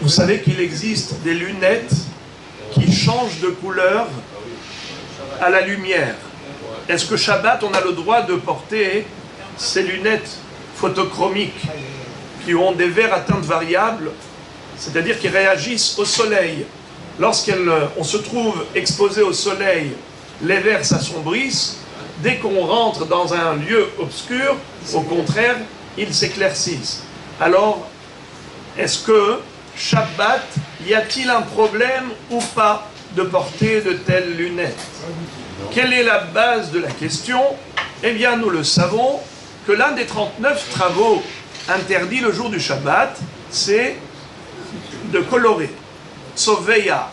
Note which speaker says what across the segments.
Speaker 1: Vous savez qu'il existe des lunettes qui changent de couleur à la lumière. Est-ce que Shabbat, on a le droit de porter ces lunettes photochromiques qui ont des verres à teintes variables, c'est-à-dire qui réagissent au soleil? Lorsqu'on se trouve exposé au soleil, les verres s'assombrissent. Dès qu'on rentre dans un lieu obscur, au contraire, ils s'éclaircissent. Alors, est-ce que Shabbat, y a-t-il un problème ou pas de porter de telles lunettes? Quelle est la base de la question? Eh bien, nous le savons, que l'un des 39 travaux interdits le jour du Shabbat, c'est de colorer. Tsoveya.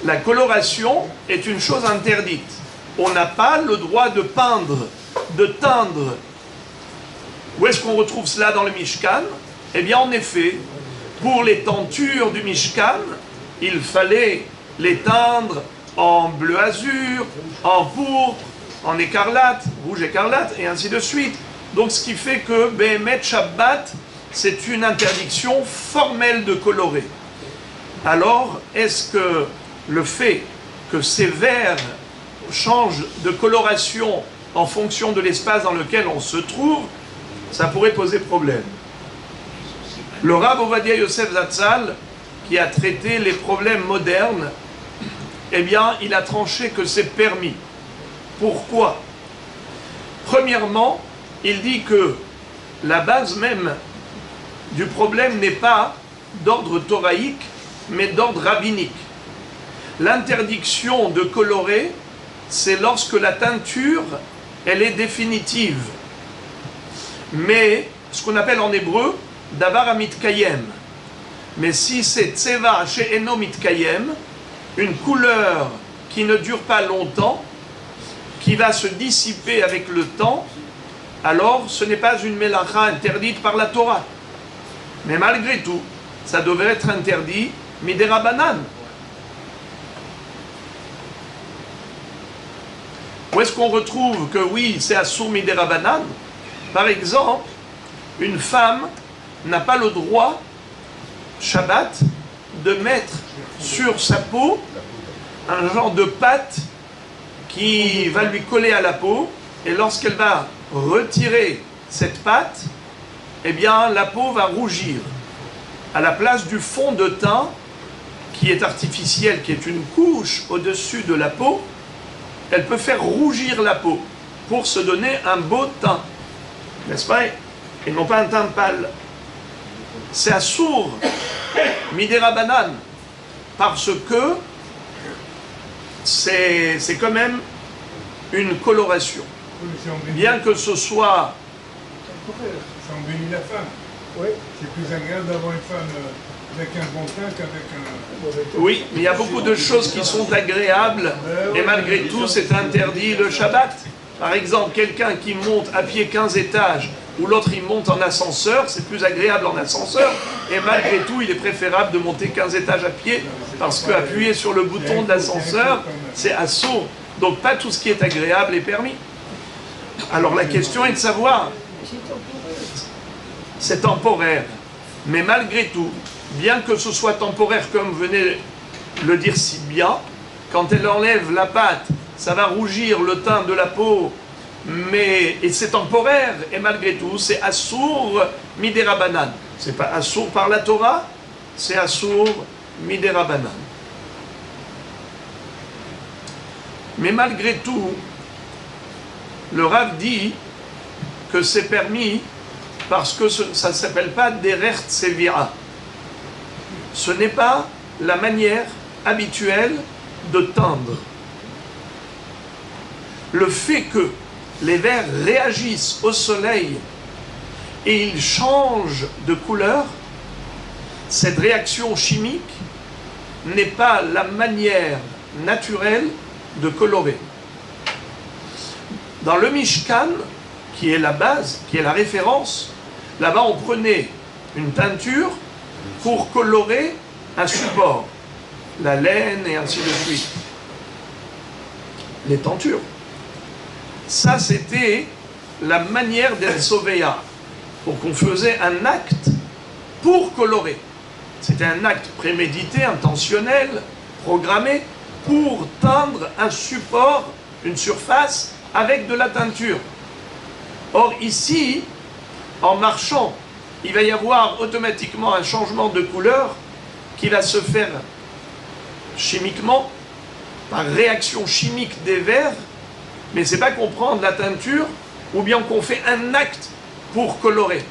Speaker 1: La coloration est une chose interdite. On n'a pas le droit de peindre, de teindre. Où est-ce qu'on retrouve cela dans le Mishkan? Eh bien, en effet, pour les tentures du Mishkan, il fallait les teindre en bleu azur, en pourpre, en écarlate, rouge écarlate, et ainsi de suite. Donc, ce qui fait que Behemet Shabbat, c'est une interdiction formelle de colorer. Alors, est-ce que le fait que ces verres changent de coloration en fonction de l'espace dans lequel on se trouve, ça pourrait poser problème? Le Rav Ovadia Yosef Zatzal, qui a traité les problèmes modernes, eh bien, il a tranché que c'est permis. Pourquoi? Premièrement, il dit que la base même du problème n'est pas d'ordre thoraïque, mais d'ordre rabbinique. L'interdiction de colorer, c'est lorsque la teinture, elle est définitive. Mais, ce qu'on appelle en hébreu, davar mitkayem. Mais si c'est tseva she'eno mitkayem, une couleur qui ne dure pas longtemps, qui va se dissiper avec le temps, alors ce n'est pas une mélacha interdite par la Torah. Mais malgré tout, ça devrait être interdit midérabanan. Où est-ce qu'on retrouve que oui, c'est assour midérabanan? Par exemple, une femme n'a pas le droit, Shabbat, de mettre sur sa peau un genre de pâte qui va lui coller à la peau, et lorsqu'elle va retirer cette pâte, eh bien la peau va rougir. À la place du fond de teint, qui est artificiel, qui est une couche au-dessus de la peau, elle peut faire rougir la peau pour se donner un beau teint. N'est-ce pas? Et non pas un teint pâle. C'est assour, midera banane, parce que c'est quand même une coloration. Bien que ce soit...
Speaker 2: Ça embellit la femme. Oui. C'est plus agréable d'avoir une femme avec un bon teint qu'avec un...
Speaker 1: Oui, mais il y a beaucoup de choses qui sont agréables, et malgré tout, c'est interdit le Shabbat. Par exemple, quelqu'un qui monte à pied 15 étages, ou l'autre il monte en ascenseur, c'est plus agréable en ascenseur, et malgré tout, il est préférable de monter 15 étages à pied, parce qu'appuyer sur le bouton de l'ascenseur, c'est assaut. Donc pas tout ce qui est agréable est permis. Alors la question est de savoir, c'est temporaire, mais malgré tout, bien que ce soit temporaire, comme venez le dire si bien, quand elle enlève la pâte, ça va rougir le teint de la peau, et c'est temporaire, et malgré tout, c'est assour midera banan. C'est pas assour par la Torah, c'est assour midera banan. Mais malgré tout, le Rav dit que c'est permis parce que ça ne s'appelle pas derer tsevira. Ce n'est pas la manière habituelle de teindre. Le fait que les vers réagissent au soleil et ils changent de couleur, cette réaction chimique n'est pas la manière naturelle de colorer. Dans le Mishkan, qui est la base, qui est la référence, là-bas on prenait une teinture pour colorer un support, la laine et ainsi de suite. Les tentures. Ça c'était la manière d'El Soveya. Donc on faisait un acte pour colorer. C'était un acte prémédité, intentionnel, programmé, pour teindre un support, une surface, avec de la teinture. Or ici, en marchant, il va y avoir automatiquement un changement de couleur qui va se faire chimiquement, par réaction chimique des verres, mais c'est pas qu'on prend de la teinture ou bien qu'on fait un acte pour colorer.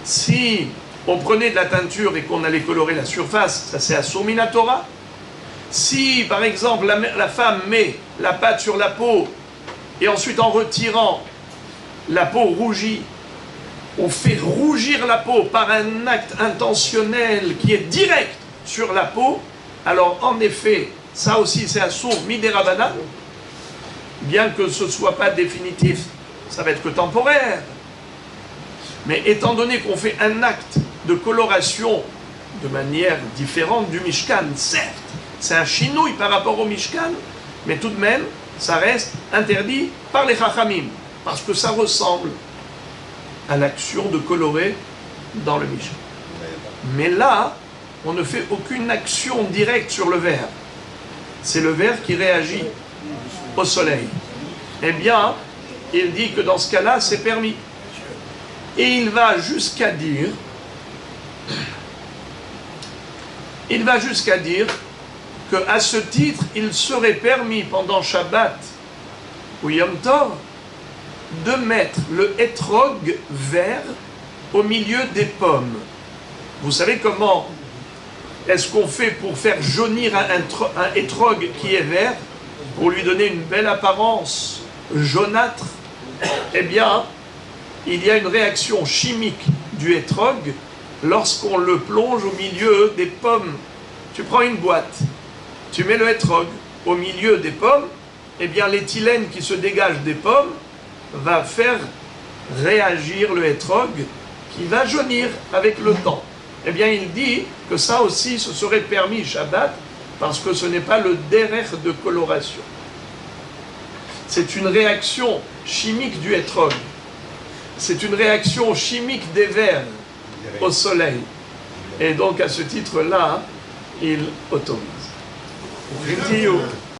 Speaker 1: Si on prenait de la teinture et qu'on allait colorer la surface, ça c'est Asur Min Torah. Si par exemple la femme met la pâte sur la peau et ensuite en retirant la peau rougit, on fait rougir la peau par un acte intentionnel qui est direct sur la peau, alors en effet, ça aussi c'est Asur Midei Rabbanan, bien que ce ne soit pas définitif, ça va être que temporaire. Mais étant donné qu'on fait un acte de coloration de manière différente du Mishkan, certes, c'est un chinouille par rapport au Mishkan, mais tout de même, ça reste interdit par les Chachamim, parce que ça ressemble à l'action de colorer dans le Mishkan. Mais là, on ne fait aucune action directe sur le verre. C'est le verre qui réagit au soleil. Eh bien, il dit que dans ce cas-là, c'est permis. Et il va jusqu'à dire qu'à ce titre, il serait permis pendant Shabbat ou Yom Tov de mettre le hétrog vert au milieu des pommes. Vous savez comment est-ce qu'on fait pour faire jaunir un hétrog qui est vert, pour lui donner une belle apparence jaunâtre? Eh bien, il y a une réaction chimique du hétrog lorsqu'on le plonge au milieu des pommes. Tu prends une boîte, tu mets le hétrog au milieu des pommes, eh bien l'éthylène qui se dégage des pommes va faire réagir le hétrog qui va jaunir avec le temps. Eh bien il dit que ça aussi ce serait permis Shabbat parce que ce n'est pas le derech de coloration. C'est une réaction chimique du hétrog. C'est une réaction chimique des vers au soleil. Et donc à ce titre-là, il autorise.